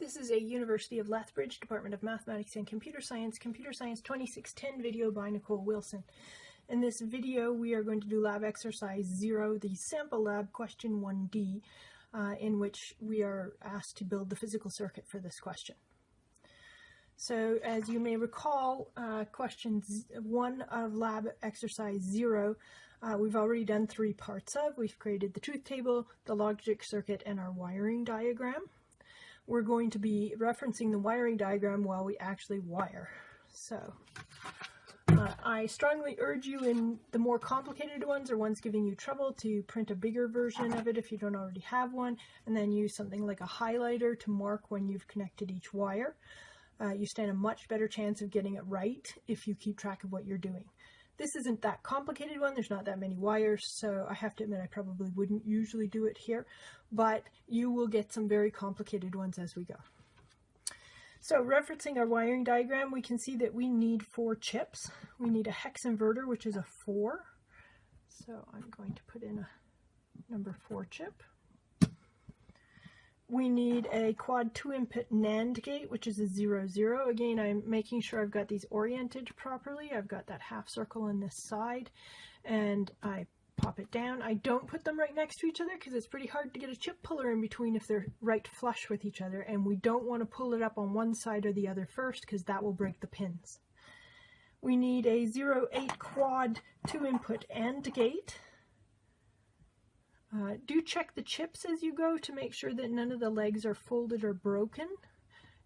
This is a University of Lethbridge Department of Mathematics and Computer Science 2610 video by Nicole Wilson. In this video we are going to do lab exercise 0, the sample lab question 1D, in which we are asked to build the physical circuit for this question. So as you may recall, question 1 of lab exercise 0 we've already done 3 parts of. We've created the truth table, the logic circuit, and our wiring diagram. We're going to be referencing the wiring diagram while we actually wire. So I strongly urge you in the more complicated ones or ones giving you trouble to print a bigger version of it if you don't already have one, and then use something like a highlighter to mark when you've connected each wire. You stand a much better chance of getting it right if you keep track of what you're doing. This isn't that complicated one, there's not that many wires, so I have to admit I probably wouldn't usually do it here, but you will get some very complicated ones as we go. So referencing our wiring diagram, we can see that we need 4 chips. We need a hex inverter, which is a 4. So I'm going to put in a number 4 chip. We need a quad 2-input NAND gate, which is a 0, 0. Again, I'm making sure I've got these oriented properly. I've got that half circle on this side, and I pop it down. I don't put them right next to each other because it's pretty hard to get a chip puller in between if they're right flush with each other, and we don't want to pull it up on one side or the other first because that will break the pins. We need a 0,8 quad 2-input AND gate. Do check the chips as you go to make sure that none of the legs are folded or broken.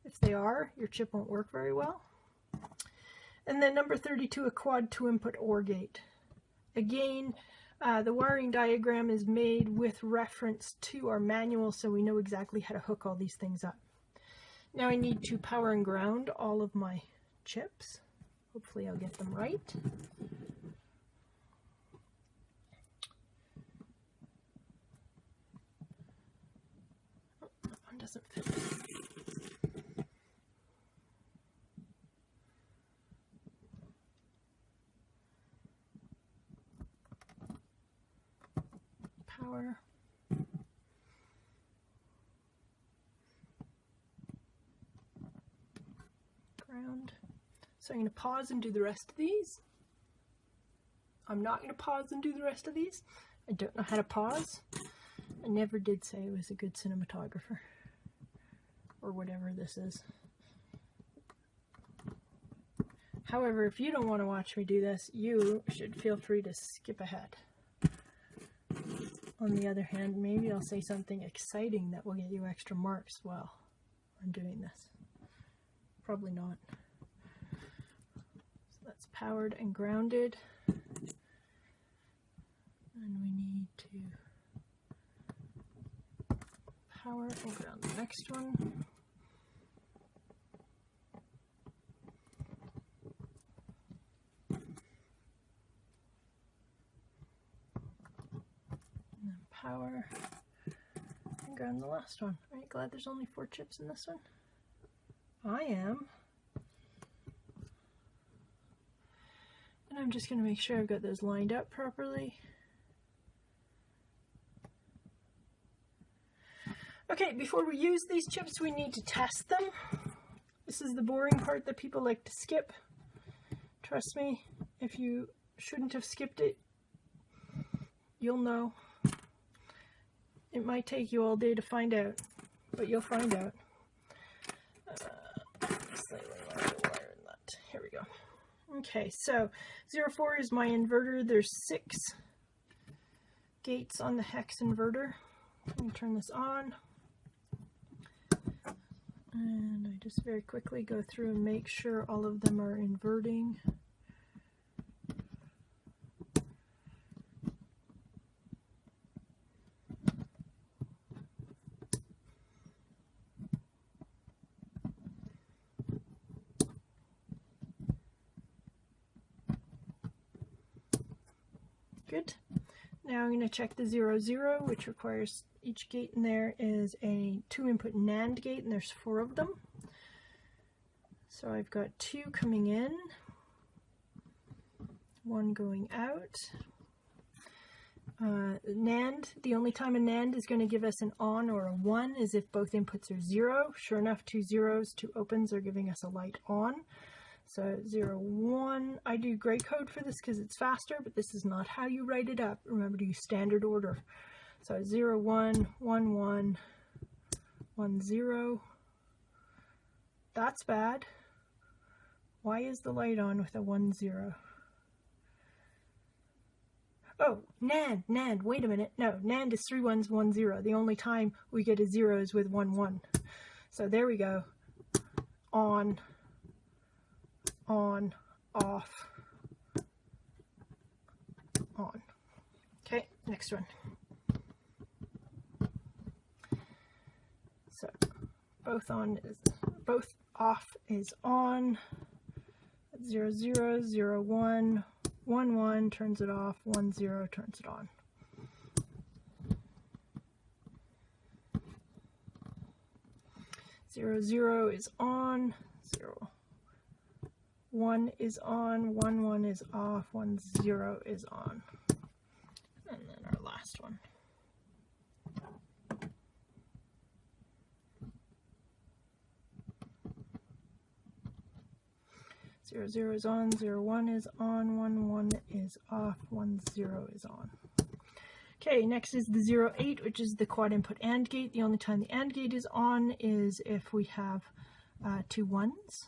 If they are, your chip won't work very well. And then number 32, a quad 2-input OR gate. Again, the wiring diagram is made with reference to our manual, so we know exactly how to hook all these things up. Now I need to power and ground all of my chips. Hopefully I'll get them right. Doesn't fit. Power. Ground. So I'm going to pause and do the rest of these. I'm not going to pause and do the rest of these. I don't know how to pause. I never did say I was a good cinematographer. Or whatever this is. However, if you don't want to watch me do this, you should feel free to skip ahead. On the other hand, maybe I'll say something exciting that will get you extra marks while I'm doing this. Probably not. So that's powered and grounded. And we need to power and ground the next one. Power and ground the last one. Are you glad there's only 4 chips in this one? I am. And I'm just going to make sure I've got those lined up properly. Okay, before we use these chips, we need to test them. This is the boring part that people like to skip. Trust me, if you shouldn't have skipped it, you'll know. It might take you all day to find out, but you'll find out. Slightly longer wire than that. Here we go. Okay, so 04 is my inverter. There's 6 gates on the hex inverter. Let me turn this on. And I just very quickly go through and make sure all of them are inverting. Good. Now I'm going to check the 0, 0, which requires each gate in there is a 2-input NAND gate, and there's 4 of them. So I've got 2 coming in, 1 going out, NAND, the only time a NAND is going to give us an on or a 1 is if both inputs are 0. Sure enough, 2 zeros, 2 opens are giving us a light on. So 0, 1. I do gray code for this because it's faster, but this is not how you write it up. Remember to use standard order. So 0, 1, 1, 1, 1, 0. That's bad. Why is the light on with a 1, 0? Oh, NAND, wait a minute. No, NAND is 3 1s, 1 0. The only time we get a 0 is with 1 1. So there we go. On, off, on. Okay, next one. So both off is on. 0 0, 0 1. 1 1 turns it off, 1 0 turns it on. Zero 0 is on, 0 1 is on, 1 1 is off, 1 0 is on. And then our last one. 0 0 is on, 0 1 is on, 1 1 is off, 1 0 is on. Okay, next is the 0 8, which is the quad input AND gate. The only time the AND gate is on is if we have 2 1s.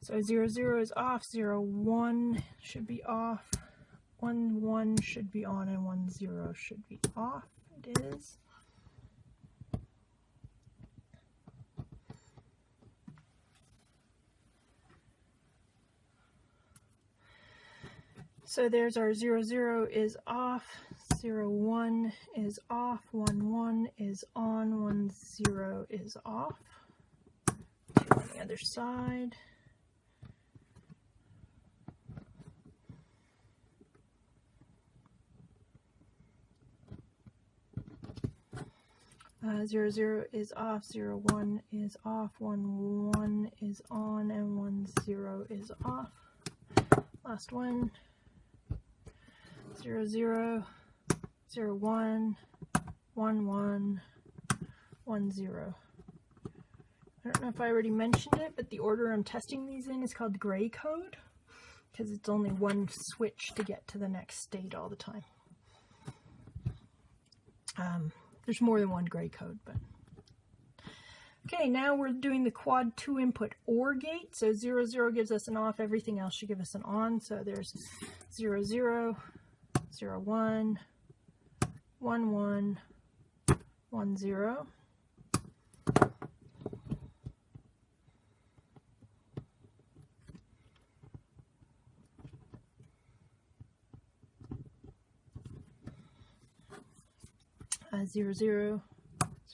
So 0 0 is off, 0 1 should be off, 1 1 should be on, and 1 0 should be off. It is. So there's our 0 0 is off, 0 1 is off, 1 1 is on, 1 0 is off. 2 on the other side. Zero 0 is off, 0 1 is off, 1 1 is on, and 1 0 is off. Last one. 0 0, 0 1, 1 1, 1 0. I don't know if I already mentioned it, but the order I'm testing these in is called gray code because it's only one switch to get to the next state all the time. There's more than one gray code, but okay, now we're doing the quad 2 input OR gate. So 0 0 gives us an off, everything else should give us an on. So there's 0 0, 0 1, 1 1, 1 0. Uh, 0 0,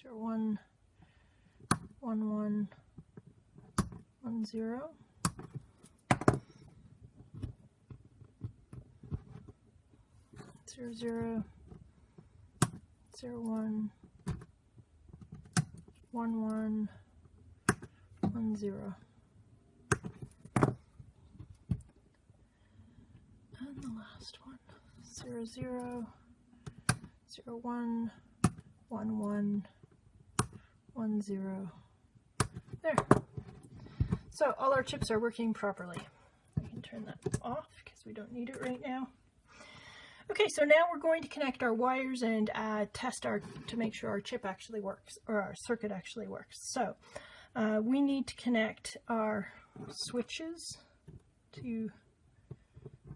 0 1, 1 1, 1 0. 0 0, 0 1, 1 1, 1 0. And the last one. 0 0, 0 1, 1 1, 1 0. There. So all our chips are working properly. I can turn that off because we don't need it right now. Okay, so now we're going to connect our wires and test to make sure our chip actually works, or our circuit actually works. So we need to connect our switches to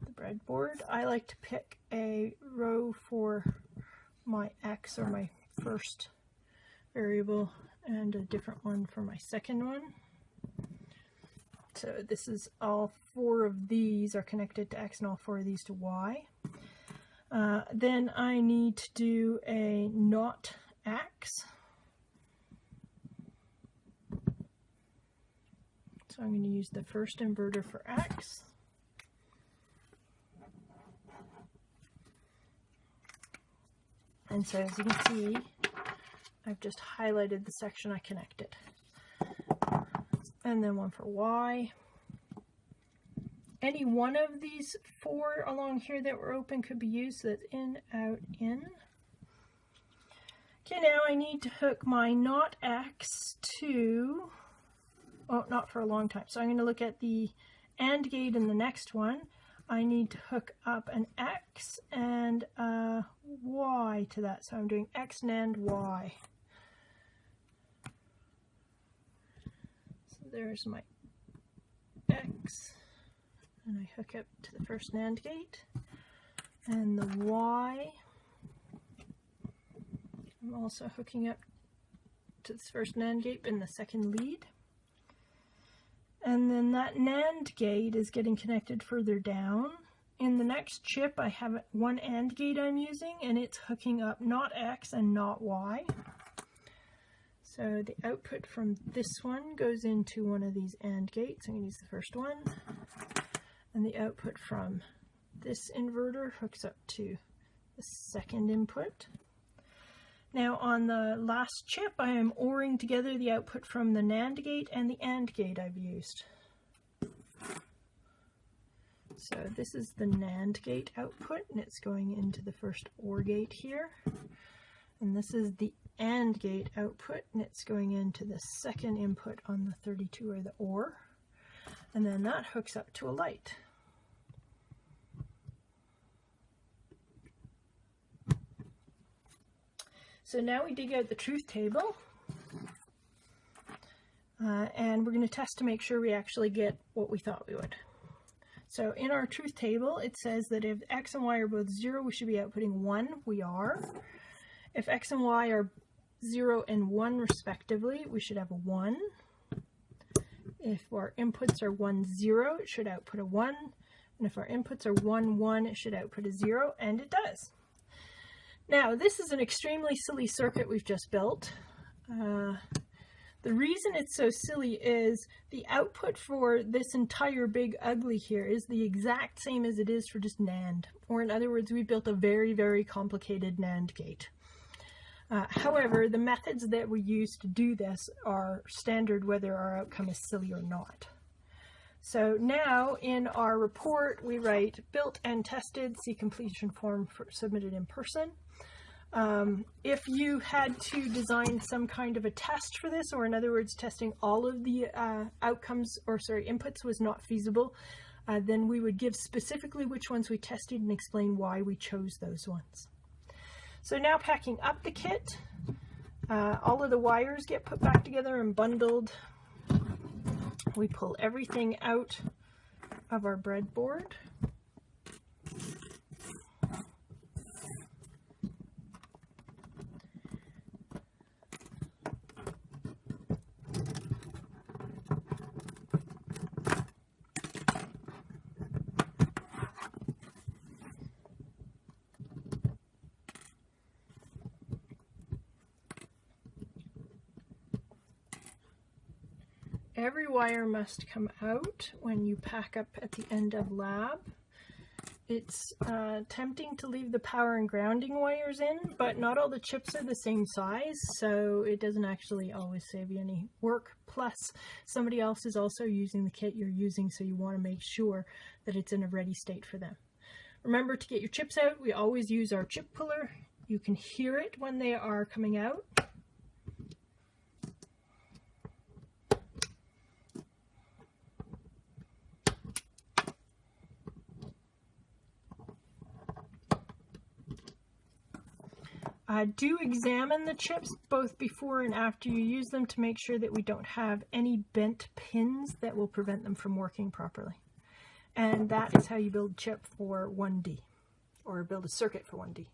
the breadboard. I like to pick a row for my X, or my first variable, and a different one for my second one. So this is all 4 of these are connected to X and all 4 of these to Y. Then I need to do a not X. So I'm going to use the first inverter for X. And so as you can see, I've just highlighted the section I connected. And then one for Y. any one of these 4 along here that were open could be used. So that's in, out, in. Okay, now I need to hook my not X to, oh, not for a long time. So I'm going to look at the AND gate in the next one. I need to hook up an X and a Y to that. So I'm doing X NAND Y. So there's my X. And I hook up to the first NAND gate. And the Y, I'm also hooking up to this first NAND gate in the second lead. And then that NAND gate is getting connected further down. In the next chip, I have one AND gate I'm using, and it's hooking up not X and not Y. So the output from this one goes into one of these AND gates. I'm going to use the first one. And the output from this inverter hooks up to the second input. Now on the last chip, I am ORing together the output from the NAND gate and the AND gate I've used. So this is the NAND gate output, and it's going into the first OR gate here. And this is the AND gate output, and it's going into the second input on the 32 or the OR. And then that hooks up to a light. So now we dig out the truth table, and we're going to test to make sure we actually get what we thought we would. So in our truth table, it says that if X and Y are both 0, we should be outputting 1. We are. If X and Y are 0 and 1 respectively, we should have a 1. If our inputs are 1, 0, it should output a 1. And if our inputs are 1, 1, it should output a 0, and it does. Now, this is an extremely silly circuit we've just built. The reason it's so silly is the output for this entire big ugly here is the exact same as it is for just NAND. Or in other words, we built a very, very complicated NAND gate. However, the methods that we use to do this are standard whether our outcome is silly or not. So now in our report, we write built and tested, see completion form submitted in person. If you had to design some kind of a test for this, or in other words, testing all of the inputs was not feasible, then we would give specifically which ones we tested and explain why we chose those ones. So now packing up the kit, all of the wires get put back together and bundled. We pull everything out of our breadboard. Every wire must come out when you pack up at the end of lab. It's tempting to leave the power and grounding wires in, but not all the chips are the same size, so it doesn't actually always save you any work. Plus, somebody else is also using the kit you're using, so you want to make sure that it's in a ready state for them. Remember to get your chips out. We always use our chip puller. You can hear it when they are coming out. Do examine the chips both before and after you use them to make sure that we don't have any bent pins that will prevent them from working properly. And that is how you build a chip for 1D, or build a circuit for 1D.